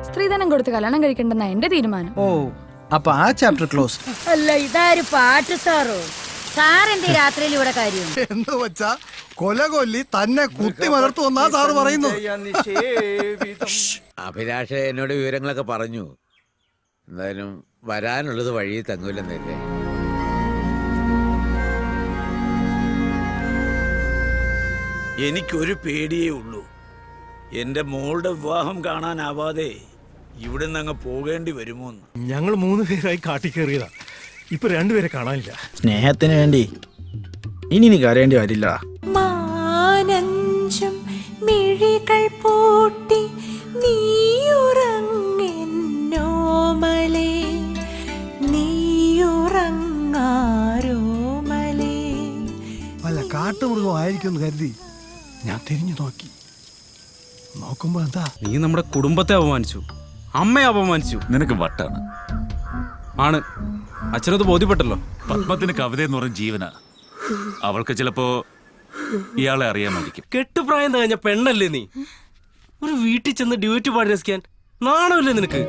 സ്ത്രീധനം കൊടുത്ത് കല്യാണം കഴിക്കണ്ടെന്ന എന്റെ തീരുമാനം. ഓ, അപ്പൊ ആ ചാപ്റ്റർ ക്ലോസ്. അല്ല, ഇതാര് പാട്ട് സാറോ? സാറിന്റെ രാത്രിയിൽ ഇവിടെ കാര്യം എന്ന് വെച്ചാ കൊല കൊല്ലി തന്നെ കുത്തി മലർത്തുവന്നാ സാറ് പറയുന്നു. അഭിലാഷ് എന്നോട് വിവരങ്ങളൊക്കെ പറഞ്ഞു. എന്തായാലും വരാനുള്ളത് വഴി തങ്ങൂലെന്നല്ലേ. എനിക്കൊരു പേടിയേ ഉള്ളൂ, എന്റെ മോളുടെ വിവാഹം കാണാനാവാതെ ഇവിടെ നിന്ന് അങ്ങ് പോകേണ്ടി വരുമോന്ന്. ഞങ്ങൾ 3 പേരായി കാട്ടിക്കേറിയതാ. ഇപ്പൊ 2 പേരെ കാണാനില്ല. സ്നേഹത്തിന് വേണ്ടി ഇനി നീ കരയേണ്ടി വരില്ല. മാനഞ്ചും മിഴികൾ പൂട്ടി നീയുറങ്ങെന്നോമലേ, നീയുറങ്ങാരോമലേ. അല്ല, കാട്ടുമൃഗം ആയിരിക്കും കരുതി ഞാൻ തിരിഞ്ഞു നോക്കി. നോക്കുമ്പോ എന്താ, നീ നമ്മുടെ കുടുംബത്തെ അപമാനിച്ചു, അമ്മയെ അപമാനിച്ചു. നിനക്ക് വട്ടാണ്. ആണ്, അച്ഛനത് ബോധ്യപ്പെട്ടല്ലോ. പത്മത്തിന് കവിത എന്ന് പറഞ്ഞ ജീവനാ. അവൾക്ക് ചിലപ്പോ ഇയാളെ അറിയാമായിരിക്കും. കെട്ടുപ്രായം കഴിഞ്ഞ പെണ്ണല്ലേ നീ? ഒരു വീട്ടിൽ ചെന്ന് ഡ്യൂറ്റി പാടി രസിക്കാൻ നാണമില്ലേ നിനക്ക്?